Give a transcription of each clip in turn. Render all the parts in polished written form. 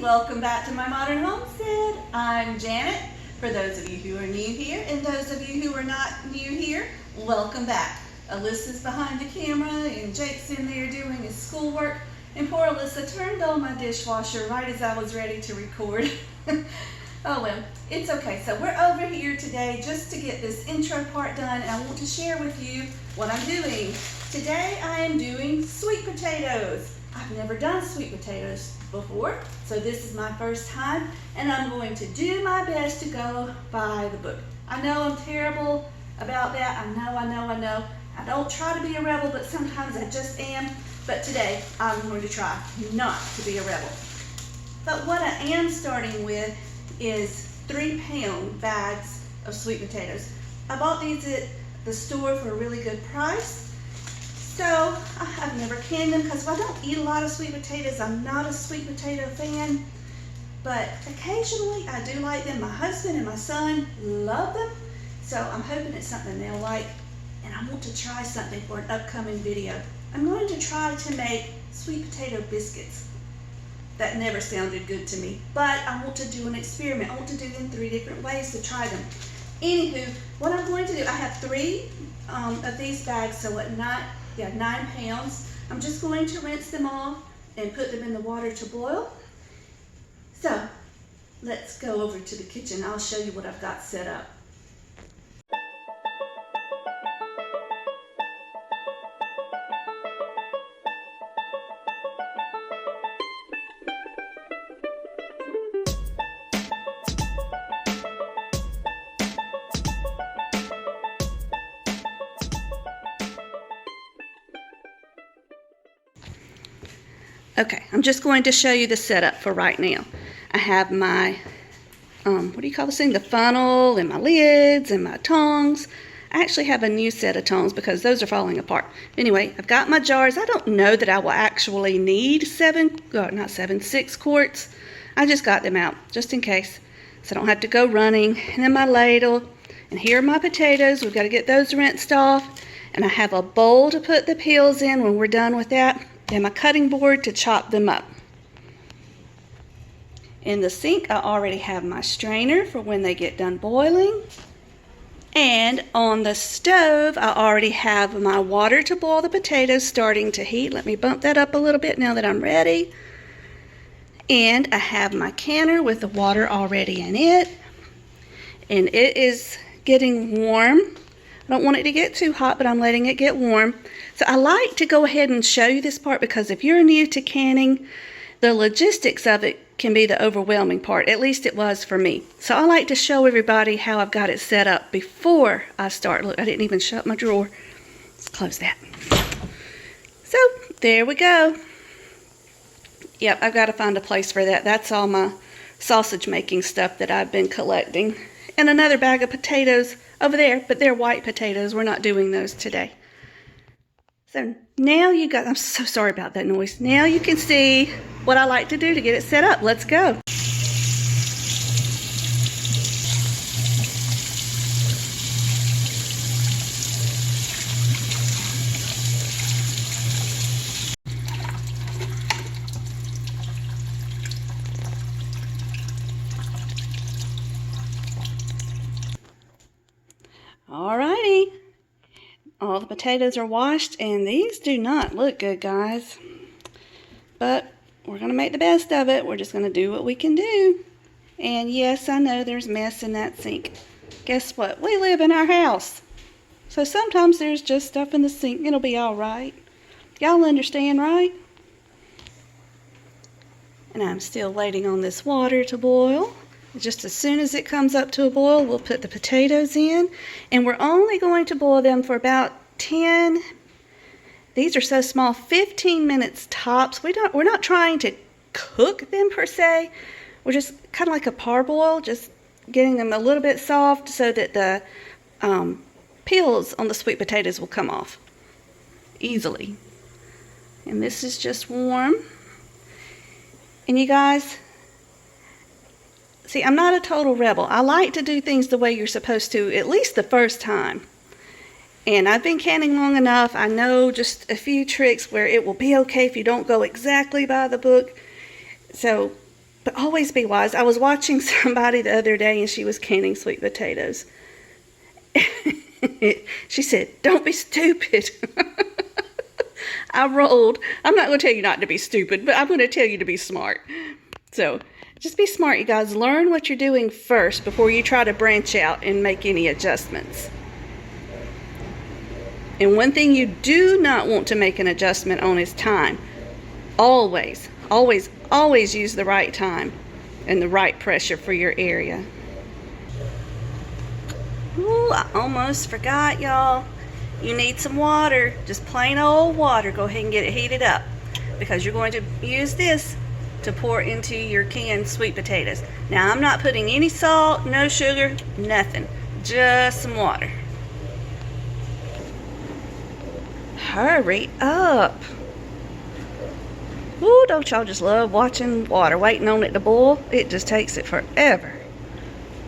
welcome back to my modern homestead. I'm Janet. For those of you who are new here and those of you who are not new here, welcome back. Alyssa's behind the camera and Jake's in there doing his schoolwork, and poor Alyssa turned on my dishwasher right as I was ready to record. Oh well, it's okay. So we're over here today just to get this intro part done, and I want to share with you what I'm doing. Today I am doing sweet potatoes. I've never done sweet potatoes before, so this is my first time, and I'm going to do my best to go by the book. I know I'm terrible about that. I know. I don't try to be a rebel, but sometimes I just am. But today I'm going to try not to be a rebel. But what I am starting with is 3-pound bags of sweet potatoes. I bought these at the store for a really good price. So I've never canned them because I don't eat a lot of sweet potatoes. I'm not a sweet potato fan, but occasionally I do like them. My husband and my son love them, so I'm hoping it's something they'll like, and I want to try something for an upcoming video. I'm going to try to make sweet potato biscuits. That never sounded good to me, but I want to do an experiment. I want to do them 3 different ways to try them. Anywho, what I'm going to do, I have 3 of these bags, so at 9 pounds. I'm just going to rinse them off and put them in the water to boil. So let's go over to the kitchen. I'll show you what I've got set up. Okay, I'm just going to show you the setup for right now. I have my, what do you call this thing? The funnel and my lids and my tongs. I actually have a new set of tongs because those are falling apart. Anyway, I've got my jars. I don't know that I will actually need 6 quarts. I just got them out just in case, so I don't have to go running. And then my ladle. And here are my potatoes. We've got to get those rinsed off. And I have a bowl to put the peels in when we're done with that. And my cutting board to chop them up. In the sink, I already have my strainer for when they get done boiling. And on the stove, I already have my water to boil the potatoes starting to heat. Let me bump that up a little bit now that I'm ready. And I have my canner with the water already in it. And it is getting warm. I don't want it to get too hot, but I'm letting it get warm. So I like to go ahead and show you this part because if you're new to canning, the logistics of it can be the overwhelming part. At least it was for me. So I like to show everybody how I've got it set up before I start. Look, I didn't even shut my drawer. Let's close that. So there we go. Yep, I've got to find a place for that. That's all my sausage making stuff that I've been collecting. And another bag of potatoes over there, but they're white potatoes. We're not doing those today. So now you got, I'm so sorry about that noise. Now you can see what I like to do to get it set up. Let's go. Alrighty. All the potatoes are washed, and these do not look good, guys. But we're going to make the best of it. We're just going to do what we can do. And yes, I know there's mess in that sink. Guess what? We live in our house. So sometimes there's just stuff in the sink. It'll be alright. Y'all understand, right? And I'm still waiting on this water to boil. Just as soon as it comes up to a boil, we'll put the potatoes in. And we're only going to boil them for about 10, these are so small, 15 minutes tops. We're not trying to cook them per se. We're just kind of like a parboil, just getting them a little bit soft so that the peels on the sweet potatoes will come off easily. And this is just warm. And you guys, see, I'm not a total rebel. I like to do things the way you're supposed to, at least the first time. And I've been canning long enough. I know just a few tricks where it will be okay if you don't go exactly by the book. So, But always be wise. I was watching somebody the other day and she was canning sweet potatoes. She said, "Don't be stupid." I rolled. I'm not going to tell you not to be stupid, but I'm going to tell you to be smart. So just be smart, you guys. Learn what you're doing first before you try to branch out and make any adjustments. And one thing you do not want to make an adjustment on is time. Always, always, always use the right time and the right pressure for your area. Ooh, I almost forgot, y'all. You need some water, just plain old water. Go ahead and get it heated up because you're going to use this to pour into your canned sweet potatoes. Now, I'm not putting any salt, no sugar, nothing. Just some water. Hurry up. Ooh, don't y'all just love watching water, waiting on it to boil? It just takes it forever.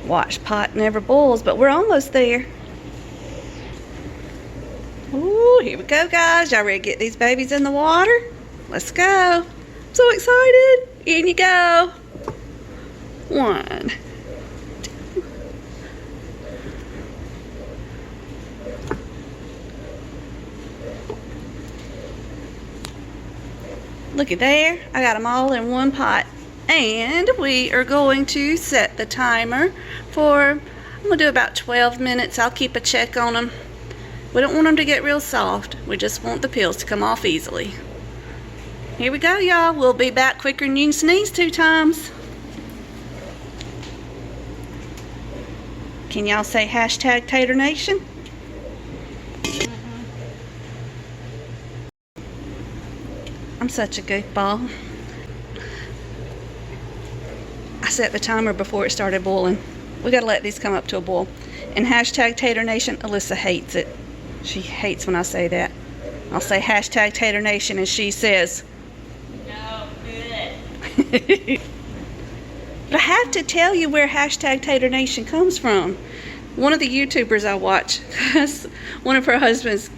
Watch pot never boils, but we're almost there. Ooh, here we go, guys. Y'all ready to get these babies in the water? Let's go. I'm so excited. In you go. 1, 2. Look at there. I got them all in one pot. And we are going to set the timer for, I'm going to do about 12 minutes. I'll keep a check on them. We don't want them to get real soft. We just want the peels to come off easily. Here we go, y'all. We'll be back quicker than you can sneeze 2 times. Can y'all say hashtag Tater Nation? I'm such a goofball. I set the timer before it started boiling. We gotta let these come up to a boil. And hashtag Tater Nation, Alyssa hates it. She hates when I say that. I'll say hashtag Tater Nation and she says, "No, good." But I have to tell you where hashtag Tater Nation comes from. One of the YouTubers I watch, that's one of her husband's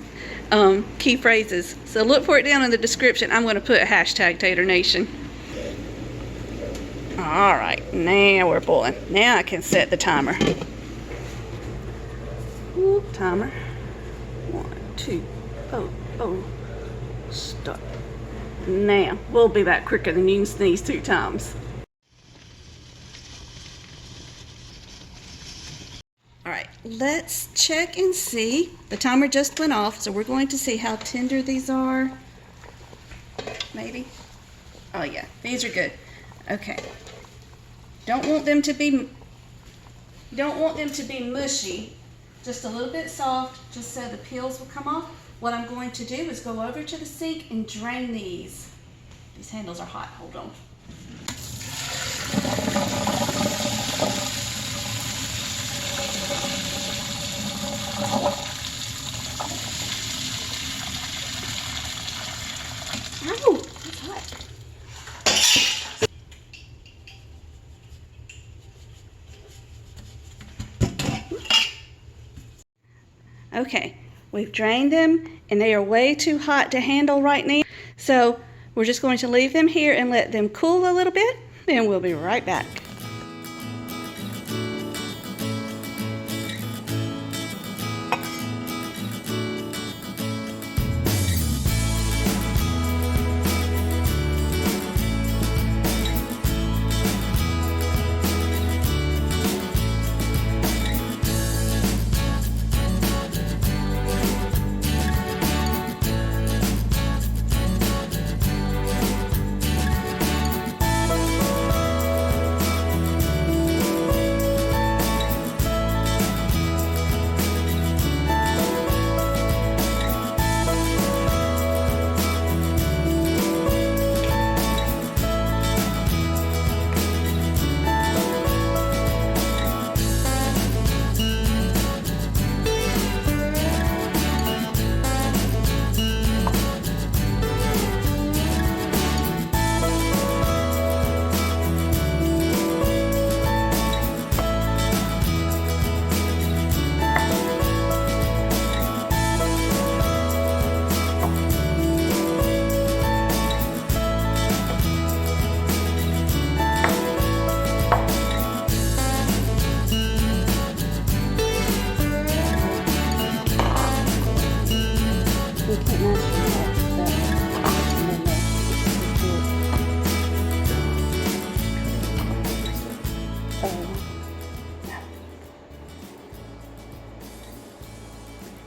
key phrases. So look for it down in the description. I'm going to put hashtag Tater Nation. All right, now we're boiling. Now I can set the timer. Ooh, timer. 1, 2. Oh. Stop. Now we'll be back quicker than you can sneeze 2 times. All right, let's check and see. The timer just went off, so we're going to see how tender these are. Maybe. Oh yeah, these are good. Okay. Don't want them to be mushy. Just a little bit soft, just so the peels will come off. What I'm going to do is go over to the sink and drain these. These handles are hot. Hold on. Oh, that's hot. Okay, we've drained them and they are way too hot to handle right now. So we're just going to leave them here and let them cool a little bit, and we'll be right back.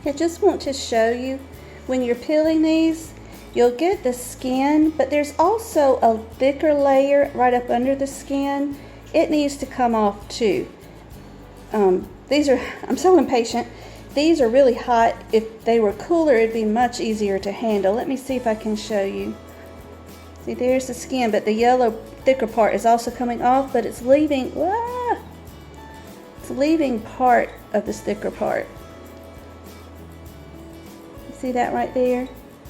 I just want to show you, when you're peeling these, you'll get the skin, but there's also a thicker layer right up under the skin. It needs to come off too. I'm so impatient. These are really hot. If they were cooler, it'd be much easier to handle. Let me see if I can show you. See, there's the skin, but the yellow thicker part is also coming off, but it's leaving, it's leaving part of this thicker part. See that right there?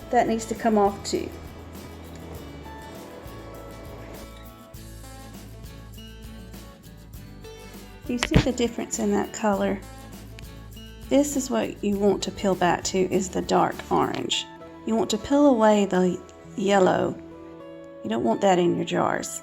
That needs to come off too. You see the difference in that color? This is what you want to peel back to, is the dark orange. You want to peel away the yellow. You don't want that in your jars.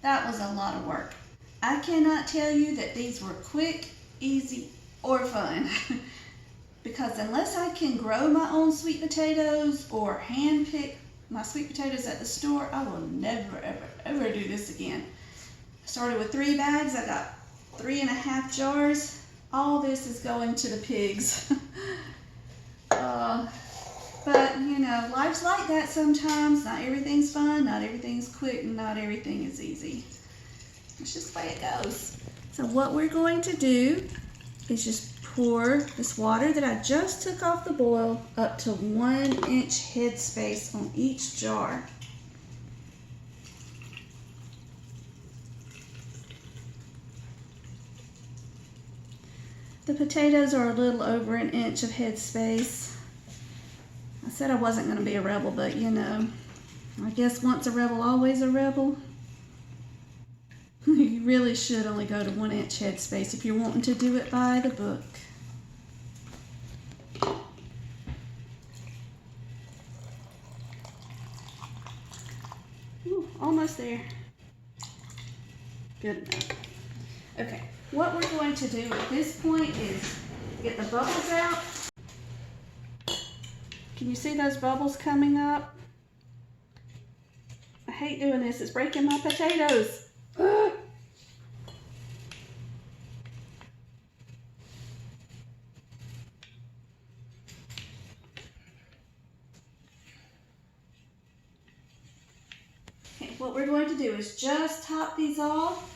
That was a lot of work. I cannot tell you that these were quick, easy, or fun. Because unless I can grow my own sweet potatoes or hand pick my sweet potatoes at the store, I will never, ever, ever do this again. I started with 3 bags. I got 3.5 jars. All this is going to the pigs. But, you know, life's like that sometimes. Not everything's fun, not everything's quick, and not everything is easy. It's just the way it goes. So what we're going to do is just pour this water that I just took off the boil up to 1 inch headspace on each jar. The potatoes are a little over 1 inch of headspace. I said I wasn't going to be a rebel, but you know, I guess once a rebel, always a rebel. You really should only go to 1 inch headspace if you're wanting to do it by the book. Ooh, almost there. Good enough. Okay, what we're going to do at this point is get the bubbles out. Can you see those bubbles coming up? I hate doing this. It's breaking my potatoes. Ugh. Okay, what we're going to do is just top these off,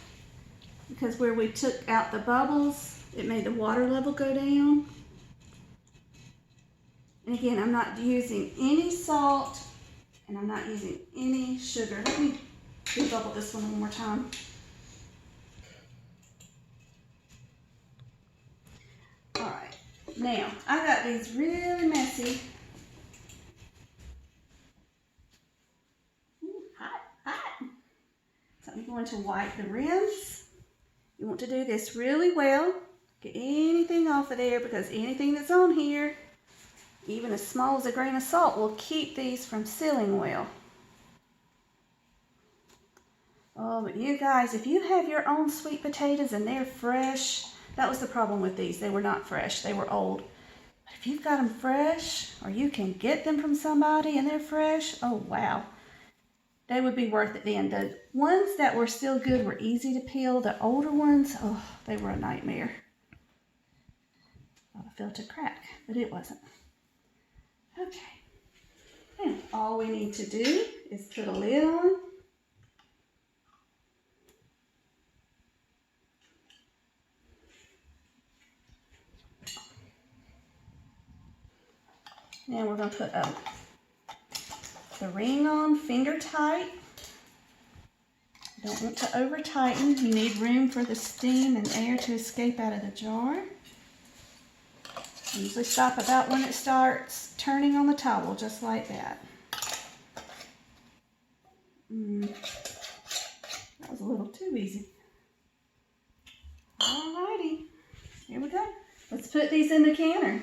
because where we took out the bubbles, it made the water level go down. And again, I'm not using any salt, and I'm not using any sugar. Let me bubble this one more time. All right, now I got these really messy. Ooh, hot, hot. So I'm going to wipe the rims. You want to do this really well. Get anything off of there, because anything that's on here, even as small as a grain of salt, will keep these from sealing well. Oh, but you guys, if you have your own sweet potatoes and they're fresh, that was the problem with these. They were not fresh, they were old. But if you've got them fresh, or you can get them from somebody and they're fresh, oh wow. they would be worth it then. The ones that were still good were easy to peel. The older ones, oh, they were a nightmare. I felt a crack, but it wasn't. Okay. And all we need to do is put a lid on. Now we're going to put the ring on, finger tight. You don't want to over tighten. You need room for the steam and air to escape out of the jar. Usually stop about when it starts turning on the towel, just like that. That was a little too easy. Alrighty, here we go. Let's put these in the canner.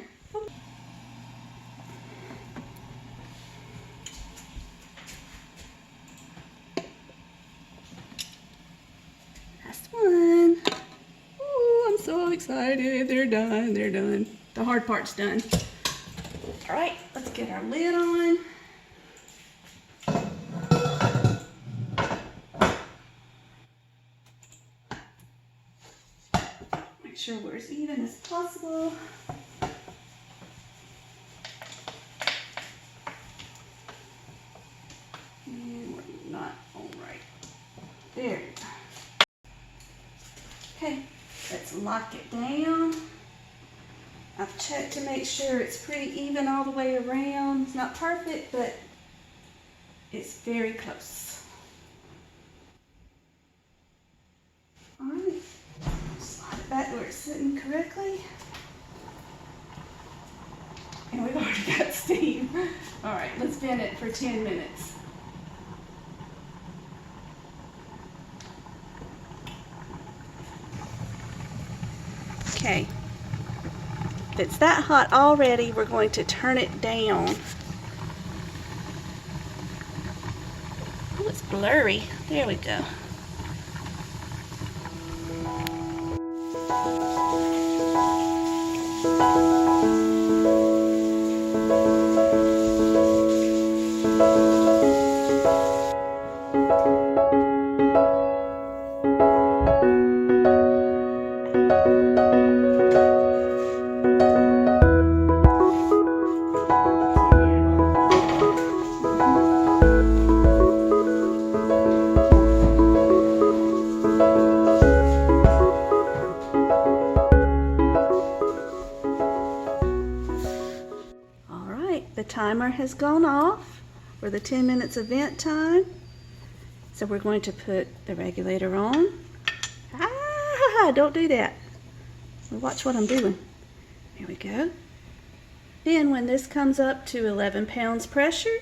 Last one. Ooh, I'm so excited. They're done. They're done. The hard part's done. All right, let's get our lid on. Make sure we're as even as possible. And we're not all right. There. Okay, let's lock it down. I've checked to make sure it's pretty even all the way around. It's not perfect, but it's very close. All right, slide it back where it's sitting correctly. And we've already got steam. All right, let's bend it for 10 minutes. Okay. If it's that hot already, we're going to turn it down. Oh, it's blurry. There we go. The timer has gone off for the 10 minutes of vent time. So we're going to put the regulator on. Ah, don't do that. Watch what I'm doing. Here we go. Then when this comes up to 11 pounds pressure,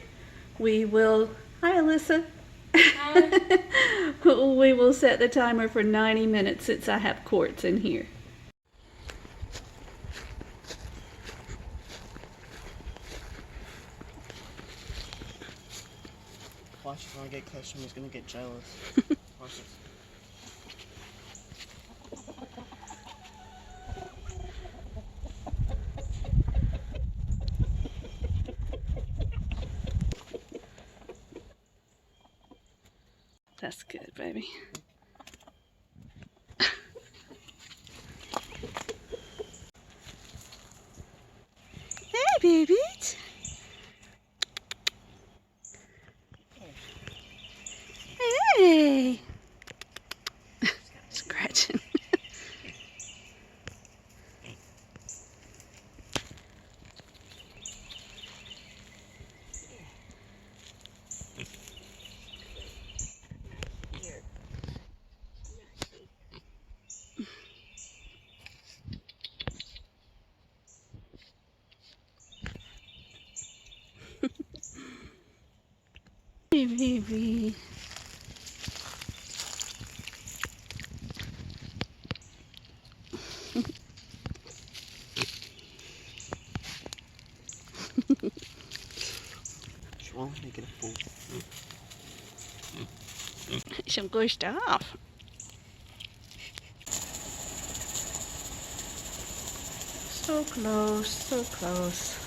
we will, hi Alyssa. Hi. We will set the timer for 90 minutes since I have quarts in here. Watch it when I get close, someone's gonna get jealous. Watch it. That's good, baby. Hey, baby. Hey. Scratching. Hey, baby. Schwung, make it a full. Some good stuff. So close, so close.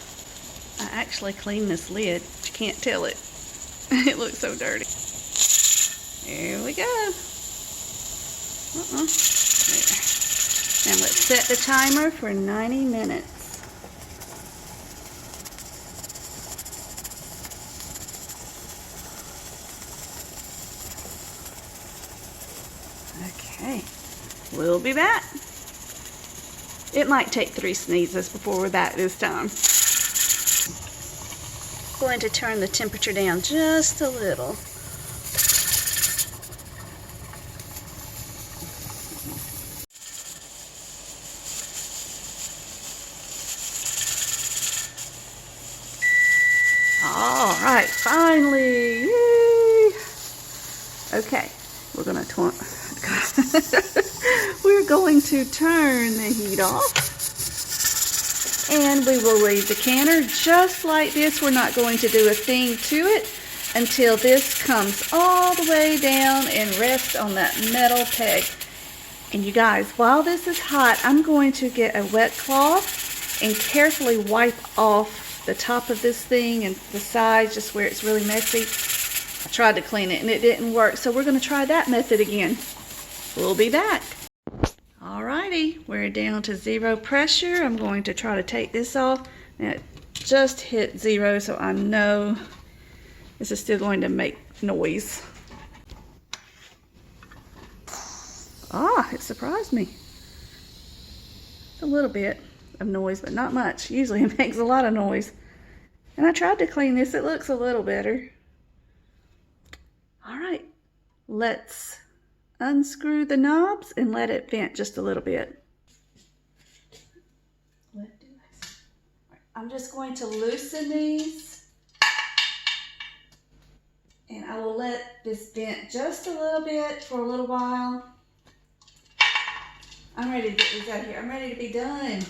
I actually cleaned this lid, but you can't tell it. It looks so dirty. Here we go. There. Now let's set the timer for 90 minutes. Okay, we'll be back. It might take 3 sneezes before we're back this time. Going to turn the temperature down just a little. All right, finally. Yay. Okay, we're going to turn the heat off. And we will leave the canner just like this. We're not going to do a thing to it until this comes all the way down and rests on that metal peg. And you guys, while this is hot, I'm going to get a wet cloth and carefully wipe off the top of this thing and the sides, just where it's really messy. I tried to clean it and it didn't work, so we're going to try that method again. We'll be back. Alrighty, we're down to 0 pressure. I'm going to try to take this off. Now it just hit 0, so I know this is still going to make noise. Ah, it surprised me. A little bit of noise, but not much. Usually it makes a lot of noise. And I tried to clean this. It looks a little better. Alright, let's unscrew the knobs and let it vent just a little bit. I'm just going to loosen these and I will let this vent just a little bit for a little while. I'm ready to get these out of here. I'm ready to be done.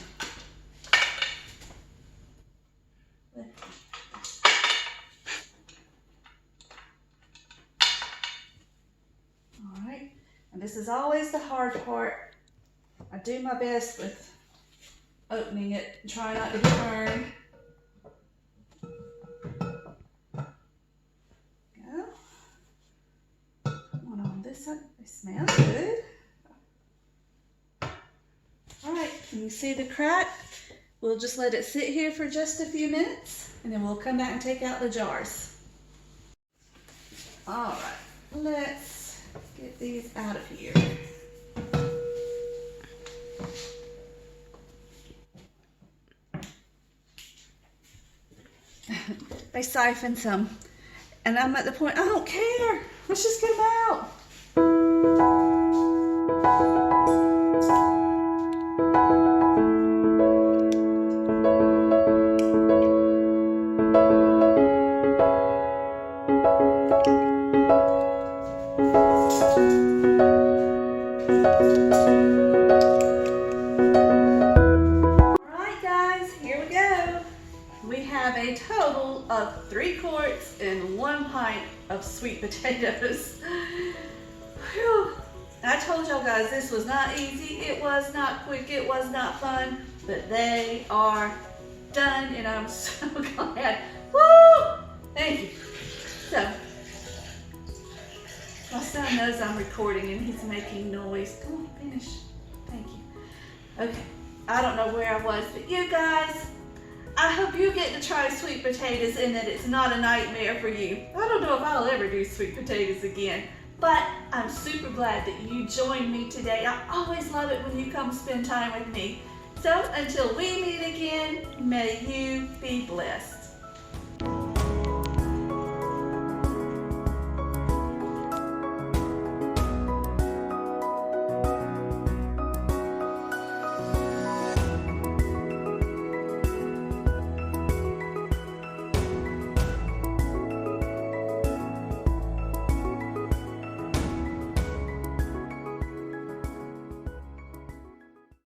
And this is always the hard part. I do my best with opening it and try not to get burned. Go. One on this side. They smell good. Alright, can you see the crack? We'll just let it sit here for just a few minutes and then we'll come back and take out the jars. Alright, let's get these out of here. They siphoned some, and I'm at the point, I don't care. Let's just get them out. A total of 3 quarts and 1 pint of sweet potatoes. Whew. I told y'all guys this was not easy, it was not quick, it was not fun, but they are done and I'm so glad. Woo! Thank you. So, my son knows I'm recording and he's making noise. Come on, finish. Thank you. Okay, I don't know where I was, but you guys, I hope you get to try sweet potatoes and that it's not a nightmare for you. I don't know if I'll ever do sweet potatoes again, but I'm super glad that you joined me today. I always love it when you come spend time with me. So until we meet again, may you be blessed.